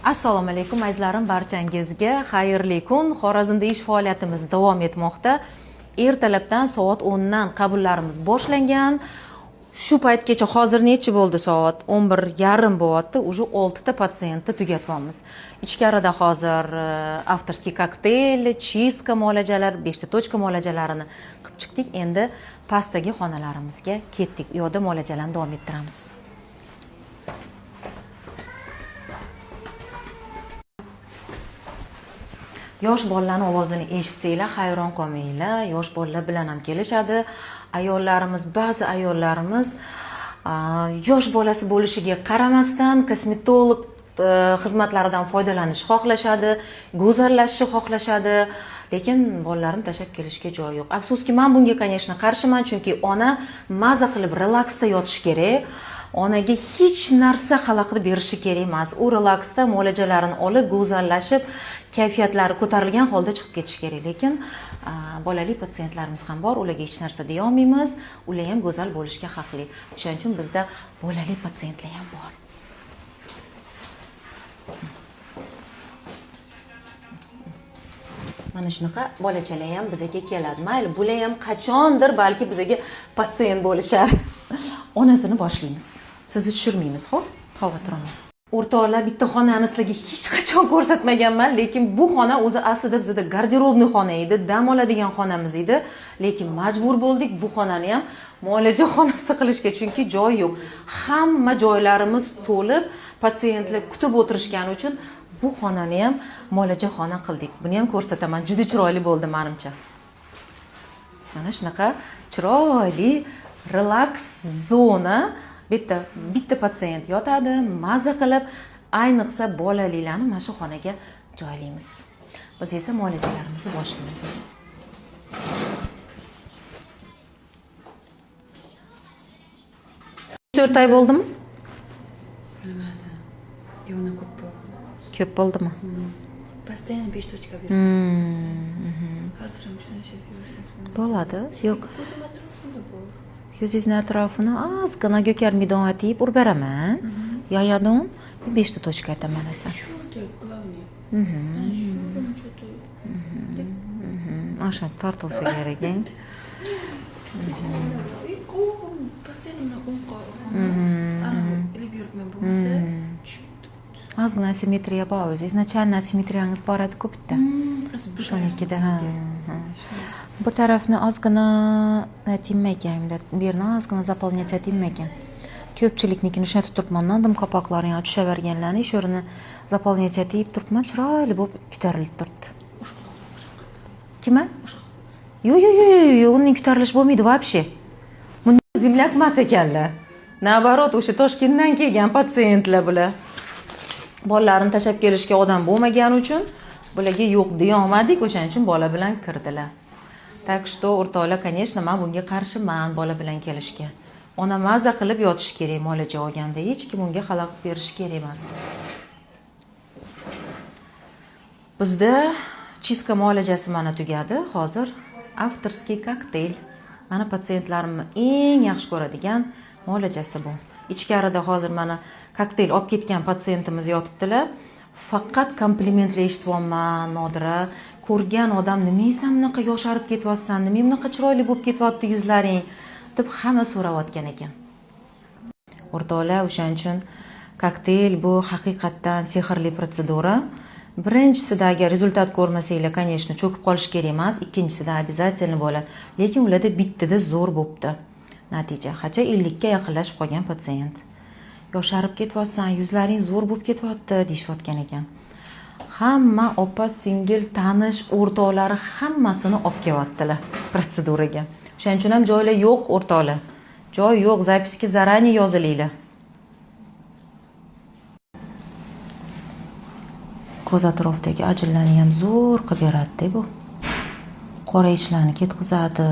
Assalomu alaykum azizlarim, barchangizga xayrli kun. Xorazmda ish faoliyatimiz davom etmoqda. Ertalabdan soat 10 dan qabullarimiz boshlangan. Shu paytgacha hozir necha bo'ldi? Soat 11:30 bo'lyapti. Уже 6 ta patsientni tugatyapmiz. Ichkarida hozir avtorskiy kokteyl, chistka muolajalar, 5 ta tochka muolajalarini qilib chiqdik. Endi pastdagi xonalarimizga ketdik. U yerda muolajalarni davom ettiramiz. Yosh bolalarning ovozini eshitsanglar, hayron qolmanglar. Yosh bolalar bilan ham kelishadi. Ayollarimiz, ba'zi ayollarimiz yosh bolasi bo'lishiga qaramasdan kosmetolog xizmatlaridan foydalanishni xohlashadi, go'zallashishni xohlashadi, lekin bolalarini tashlab kelishga joy yo'q. Afsuski, men bunga, конечно, qarshiman, chunki ona maza qilib relaksda yotishi kerak. Onaga hech narsa xalaqit berishi kerak emas. U relaksda muolajalarini olib, go'zallashib, kayfiyatlari ko'tarilgan holda chiqib ketishi kerak. Lekin bolali patsientlarimiz ham bor, ularga hech narsa deya olmaymiz. Ular ham go'zal bo'lishga haqli. O'shaning uchun bizda bolali patsientlar ham bor. Mana shunaqa bolachalar ham bizga keladi. Mayli, bular ham qachondir balki bizga patsient bo'lishar. Onasini boshlaymiz. Sizni tushirmaymiz, xo'p? Xavotir olmang. O'rtoqlar, bitta xonani sizlarga hech qachon ko'rsatmaganman, lekin bu xona o'zi aslida bizda garderobniy xona edi, dam oladigan xonamiz edi, lekin majbur bo'ldik bu xonani ham muolaja xonasi qilishga, chunki joy yo'q. Hamma joylarimiz to'lib, patsientlar kutib o'tirishgani uchun bu xonani ham muolaja xona qildik. Buni ham ko'rsataman. Juda chiroyli bo'ldi menimcha. Mana shunaqa chiroyli relaks zona. Bitta patsient yotadi, maza qilib, ayniqsa bolalilarni mana shu xonaga joylaymiz. Biz esa muolajalarimizni boshlaymiz. To'rt oy bo'ldimi? Bilmadim. Yo'qni ko'p bo'ldi. Ko'p bo'ldimi? Постоянно 5 точка beraman. Hozir ham shuni yursangiz bo'ladi. Yo'q. Yuzingizni atrofini ozgina go'karmidon atib urib beraman. Yoyadon 5 ta tochka aytaman esa. O'sha tortilsa kerak. Ozgina asimetriya bor o'zi. Izначально asimetriyangiz bor edi-ku bitta. Shunikida. Bu tarafni ozgina aytmayman, bu yerni ozgina zaполнять aytmayman. Ko'pchiliknikini shunday turibman, dim qopoqlari ham tushaverganlarni ish o'rnini zaполнять aytib turibman, chiroyli bo'lib ko'tarilib turibdi. Kima? Yo'q, uning ko'tarilish bo'lmaydi вообще. Bunda zemlyak emas ekanlar. Nabarot, o'sha Toshkentdan kelgan patsientlar bular. Bolalarini tashlab kelishga odam bo'lmagani uchun bularga yo'q deya olmadik, o'shaning uchun bola bilan kirdilar. Так что, o'rtoqlar, конечно, men bunga qarshiman bola bilan kelishga. Ona maza qilib yotishi kerak muolaja olganda, hech kim unga xalaqit berishi kerak emas. Bizda chistka muolajasi mana tugadi. Hozir avtorskiy kokteyl. Mana patsientlarimni eng yaxshi ko'radigan muolajasi bu. Ichkarida hozir mana kokteyl olib ketgan patsientimiz yotibdilar. Faqat komplimentlar eshityapman, Nodira. Ko'rgan odam, "Nimaysan bunaqa yosharib ketyapsan? Nima bunaqa chiroyli bo'lib ketyapti yuzlaring?" deb hamma so'rayotgan ekan. O'rtoqlar, o'shaning uchun kokteyl bu haqiqatdan sehrli protsedura. Birinchisida agar rezultat ko'rmasanglar, конечно, cho'kib qolish kerak emas, ikkinchisida обязательно bo'ladi. Lekin ularda bittada zo'r bo'pti. Natija, hacha 50 ga yaqinlashib qolgan patsient. Yosharib ketyapsan, yuzlaring zo'r bo'lib ketyapti deyshayotgan ekan. Hamma opa, singil, tanish, o'rtoqlari hammasini olib kelyaptilar protseduraga. O'shaning uchun ham joylar yo'q, o'rtoqlar. Joy yo'q, zapiska zarani yozilinglar. Ko'z atrofidagi ajinlarni ham zo'r qilib beradi bu. Qora ishlarni ketkizadi.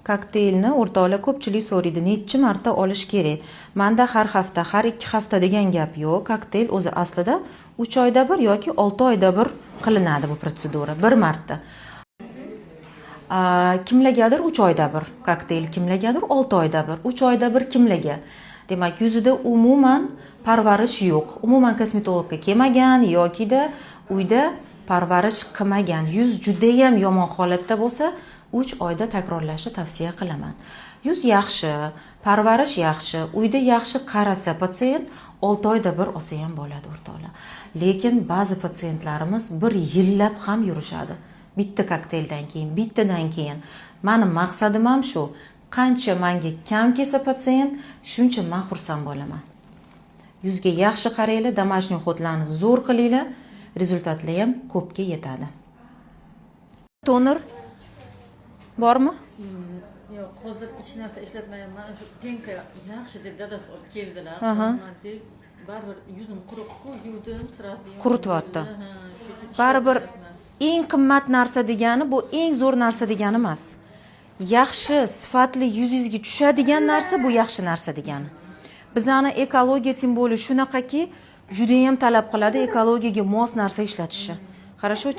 Kokteylni o'rtoqlar ko'pchilik so'raydi, necha marta olish kerak? Menda har hafta, har 2 hafta degan gap yo'q. Kokteyl o'zi aslida 3 oyda bir yoki 6 oyda bir qilinadi bu protsedura, bir marta. Kimlargadir 3 oyda bir kokteyl, kimlargadir 6 oyda bir, 3 oyda bir kimlarga. Demak, yuzida umuman parvarish yo'q. Umuman kosmetologga kelmagan yokida uyda parvarish qilmagan. Yuz juda ham yomon holatda bo'lsa, 3 oyda takrorlashni tavsiya qilaman. Yuz yaxshi, parvarish yaxshi, uyda yaxshi qarasa patsient 6 oyda bir olsa ham bo'ladi o'rtoqlar. Lekin ba'zi patsientlarimiz bir yillab ham yurishadi. Bitta kokteyldan keyin, bittadan keyin. Mani maqsadim ham shu. Qancha menga kam kelsa patsient, shuncha men xursand bo'laman. Yuzga yaxshi qaranglar, домашний xodlarni zo'r qilinglar, rezultatlar ham ko'pga yetadi. Toner bormi? Yo'q, hozir hech narsa ishlatmayapman. Shu penka yaxshi deb dadasi olib keldilar. Baribir yuzim quruq-ku, yuvdim, sirasi Qurityapti. Baribir eng qimmat narsa degani bu eng zo'r narsa degani emas. Yaxshi, sifatli yuzingizga tushadigan narsa bu yaxshi narsa degani. Bizani ekologiya tim bo'li shunaqaki, juda ham talab qiladi ekologiyaga mos narsa ishlatishni. Хорошо?